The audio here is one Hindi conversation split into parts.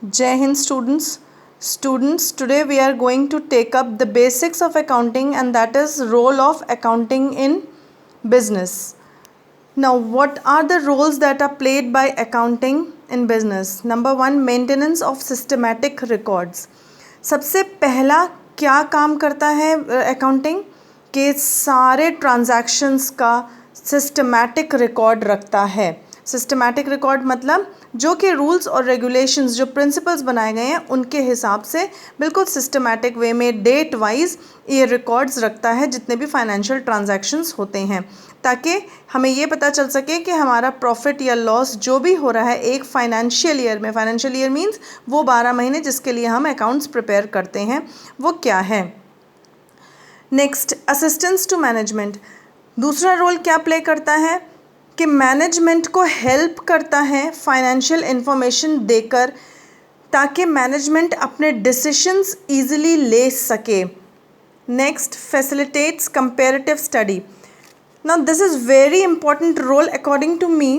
Jai Hind students. Students, today we are going to take up the basics of accounting, and that is role of accounting in business. Now, what are the roles that are played by accounting in business? Number 1, maintenance of systematic records. सबसे पहला क्या काम करता है accounting? के सारे transactions का systematic record रखता है. सिस्टमैटिक रिकॉर्ड मतलब जो कि रूल्स और रेगुलेशंस, जो प्रिंसिपल्स बनाए गए हैं उनके हिसाब से बिल्कुल सिस्टमैटिक वे में डेट वाइज ये रिकॉर्ड्स रखता है जितने भी फाइनेंशियल ट्रांजैक्शंस होते हैं, ताकि हमें ये पता चल सके कि हमारा प्रॉफिट या लॉस जो भी हो रहा है एक फाइनेंशियल ईयर में, फाइनेंशियल ईयर मीन्स वो 12 महीने जिसके लिए हम अकाउंट्स प्रिपेयर करते हैं, वो क्या है. Next, assistance to management. दूसरा रोल क्या प्ले करता है कि मैनेजमेंट को हेल्प करता है फाइनेंशियल इंफॉर्मेशन देकर, ताकि मैनेजमेंट अपने डिसीशंस इजीली ले सके. Next, facilitates comparative study. Now this is very important role according to me,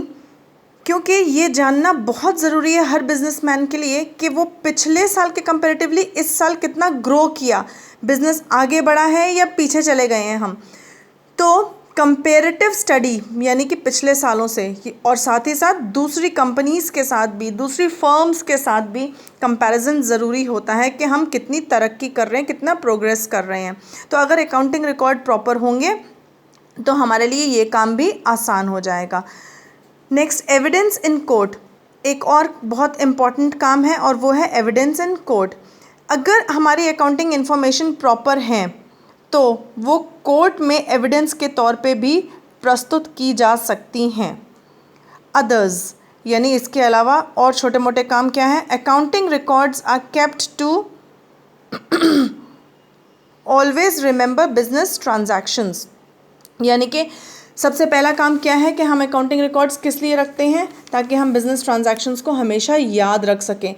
क्योंकि ये जानना बहुत ज़रूरी है हर बिजनेसमैन के लिए कि वो पिछले साल के कंपैरेटिवली इस साल कितना ग्रो किया, बिजनेस आगे बढ़ा है या पीछे चले गए हैं हम. तो कंपेरेटिव स्टडी यानी कि पिछले सालों से, और साथ ही साथ दूसरी कंपनीज़ के साथ भी, दूसरी फर्म्स के साथ भी कंपैरिजन ज़रूरी होता है कि हम कितनी तरक्की कर रहे हैं, कितना प्रोग्रेस कर रहे हैं. तो अगर अकाउंटिंग रिकॉर्ड प्रॉपर होंगे तो हमारे लिए ये काम भी आसान हो जाएगा. Next, evidence in court. एक और बहुत इम्पॉर्टेंट काम है और वो है एविडेंस इन कोर्ट. अगर हमारी अकाउंटिंग इन्फॉर्मेशन प्रॉपर है तो वो कोर्ट में एविडेंस के तौर पे भी प्रस्तुत की जा सकती हैं. अदर्स यानी इसके अलावा और छोटे मोटे काम क्या हैं? Accounting records are kept to always remember business transactions. यानी कि सबसे पहला काम क्या है कि हम अकाउंटिंग रिकॉर्ड्स किस लिए रखते हैं? ताकि हम बिजनेस ट्रांजैक्शंस को हमेशा याद रख सकें.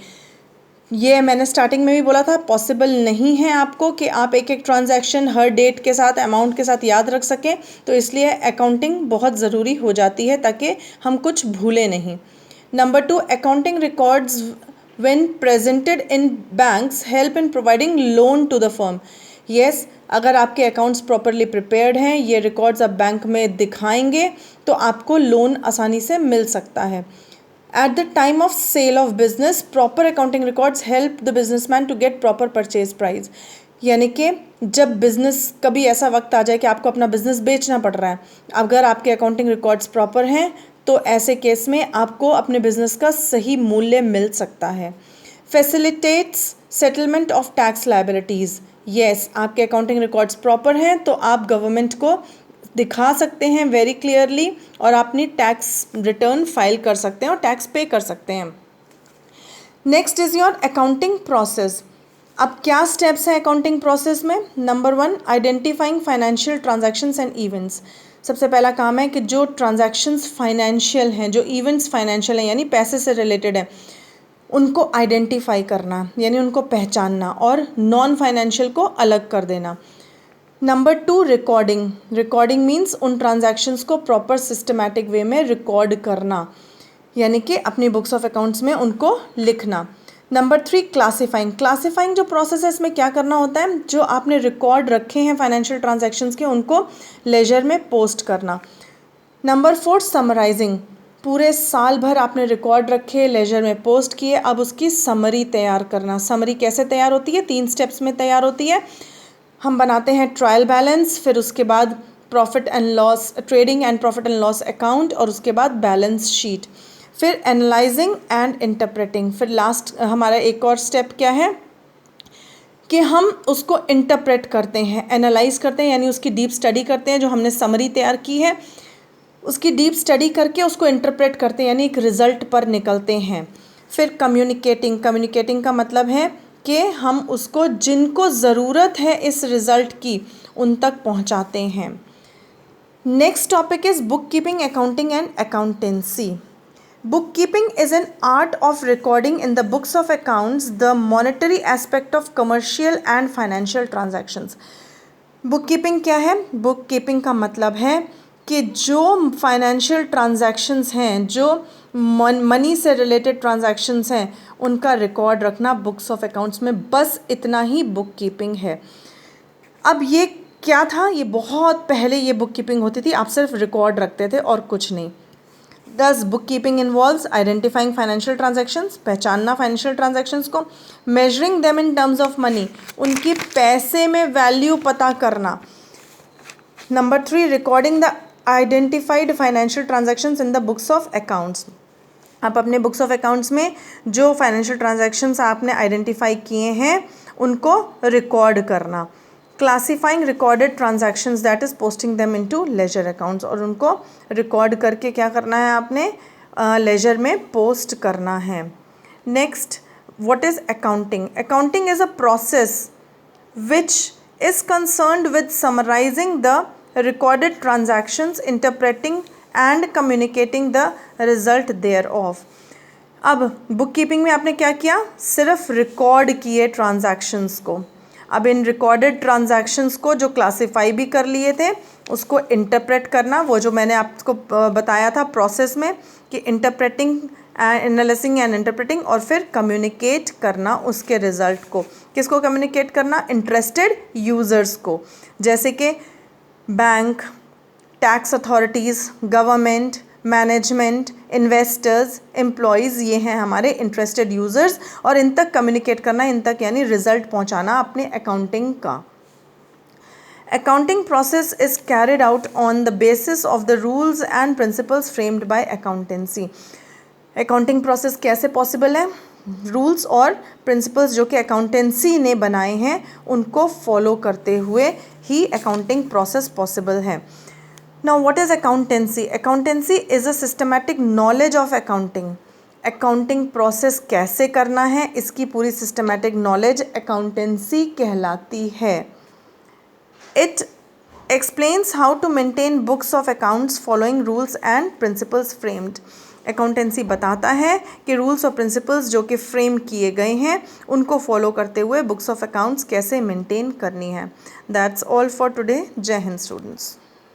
ये मैंने स्टार्टिंग में भी बोला था, पॉसिबल नहीं है आपको कि आप एक एक ट्रांजैक्शन हर डेट के साथ, अमाउंट के साथ याद रख सकें, तो इसलिए अकाउंटिंग बहुत ज़रूरी हो जाती है ताकि हम कुछ भूलें नहीं. Number 2, accounting records when presented in banks help in providing loan to the firm. Yes, अगर आपके अकाउंट्स प्रॉपरली प्रिपेयर्ड हैं, ये रिकॉर्ड्स आप बैंक में दिखाएंगे तो आपको लोन आसानी से मिल सकता है. At the time of sale of business, proper accounting records help the businessman to get proper purchase price. यानी कि जब बिज़नेस कभी ऐसा वक्त आ जाए कि आपको अपना बिज़नेस बेचना पड़ रहा है, अगर आपके अकाउंटिंग रिकॉर्ड्स प्रॉपर हैं तो ऐसे केस में आपको अपने बिज़नेस का सही मूल्य मिल सकता है. Facilitates settlement of tax liabilities. Yes, आपके अकाउंटिंग रिकॉर्ड्स प्रॉपर हैं तो आप गवर्नमेंट को दिखा सकते हैं वेरी क्लियरली और अपनी टैक्स रिटर्न फाइल कर सकते हैं और टैक्स पे कर सकते हैं. Next is your accounting process. अब क्या स्टेप्स हैं अकाउंटिंग प्रोसेस में? Number 1, identifying financial transactions and events. सबसे पहला काम है कि जो ट्रांजैक्शंस फाइनेंशियल हैं, जो इवेंट्स फाइनेंशियल हैं यानी पैसे से रिलेटेड है, उनको आइडेंटिफाई करना यानी उनको पहचानना और नॉन फाइनेंशियल को अलग कर देना. Number 2, recording. रिकॉर्डिंग मीन्स उन ट्रांजैक्शंस को प्रॉपर सिस्टमैटिक वे में रिकॉर्ड करना, यानी कि अपनी बुक्स ऑफ अकाउंट्स में उनको लिखना. Number 3, classifying. क्लासीफाइंग जो प्रोसेस है इसमें क्या करना होता है? जो आपने रिकॉर्ड रखे हैं फाइनेंशियल ट्रांजैक्शंस के उनको लेजर में पोस्ट करना. Number 4, summarising. पूरे साल भर आपने रिकॉर्ड रखे, लेजर में पोस्ट किए, अब उसकी समरी तैयार करना. समरी कैसे तैयार होती है? 3 स्टेप्स में तैयार होती है. हम बनाते हैं ट्रायल बैलेंस, फिर उसके बाद profit and loss, trading and profit and loss account, और उसके बाद बैलेंस शीट, फिर एनालाइजिंग एंड इंटरप्रेटिंग. फिर लास्ट हमारा एक और स्टेप क्या है कि हम उसको इंटरप्रेट करते हैं, एनालाइज करते हैं यानी उसकी डीप स्टडी करते हैं. जो हमने समरी तैयार की है उसकी डीप स्टडी करके उसको इंटरप्रेट करते हैं यानी एक रिज़ल्ट पर निकलते हैं. फिर कम्युनिकेटिंग. कम्युनिकेटिंग का मतलब है कि हम उसको जिनको ज़रूरत है इस रिज़ल्ट की उन तक पहुंचाते हैं. Next topic is book keeping, accounting and accountancy. Book keeping is an art of recording in the books of accounts the monetary aspect of commercial and financial transactions. Book keeping क्या है? बुक कीपिंग का मतलब है कि जो फाइनेंशियल ट्रांजैक्शंस हैं, जो मनी से रिलेटेड ट्रांजैक्शंस हैं उनका रिकॉर्ड रखना बुक्स ऑफ अकाउंट्स में, बस इतना ही बुक कीपिंग है। अब ये क्या था, ये बहुत पहले ये बुक कीपिंग होती थी, आप सिर्फ रिकॉर्ड रखते थे और कुछ नहीं। Thus book keeping involves identifying financial transactions, पहचानना फाइनेंशियल ट्रांजैक्शंस को, measuring them in terms of money, उनकी पैसे में वैल्यू पता करना। Number 3, recording the identified financial transactions in the books of accounts. आप अपने बुक्स ऑफ अकाउंट्स में जो फाइनेंशियल ट्रांजैक्शंस आपने आइडेंटिफाई किए हैं उनको रिकॉर्ड करना। Classifying recorded transactions that is posting them into ledger accounts, और उनको रिकॉर्ड करके क्या करना है आपने, लेजर में पोस्ट करना है। Next, what is accounting? Accounting is a process which is concerned with summarizing the recorded transactions, interpreting and communicating the result thereof। अब बुक कीपिंग में आपने क्या किया, सिर्फ रिकॉर्ड किए ट्रांजैक्शंस को। अब इन रिकॉर्डेड ट्रांजैक्शंस को जो क्लासीफाई भी कर लिए थे उसको इंटरप्रेट करना, वो जो मैंने आपको बताया था प्रोसेस में कि इंटरप्रेटिंग, एनालिसिंग एंड इंटरप्रेटिंग, और फिर कम्युनिकेट करना उसके रिजल्ट को। किसको कम्युनिकेट करना? इंटरेस्टेड यूज़र्स को, जैसे कि bank, tax authorities, government, management, investors, employees, ये हैं हमारे इंटरेस्टेड यूज़र्स, और इन तक कम्युनिकेट करना, इन तक यानी रिजल्ट पहुंचाना अपने अकाउंटिंग का। Accounting process is carried out on the basis of the rules and principles framed bye accountancy. Accounting process कैसे पॉसिबल है? रूल्स और प्रिंसिपल्स जो कि अकाउंटेंसी ने बनाए हैं उनको फॉलो करते हुए ही अकाउंटिंग प्रोसेस पॉसिबल है। Now what is accountancy? Accountancy is a systematic knowledge of accounting. Accounting process कैसे करना है इसकी पूरी सिस्टमैटिक नॉलेज अकाउंटेंसी कहलाती है। It explains how to maintain books of accounts following rules and principles framed. Accountancy बताता है कि रूल्स और प्रिंसिपल्स जो कि फ्रेम किए गए हैं उनको फॉलो करते हुए बुक्स ऑफ अकाउंट्स कैसे मेंटेन करनी है। That's all for today. जय हिंद स्टूडेंट्स।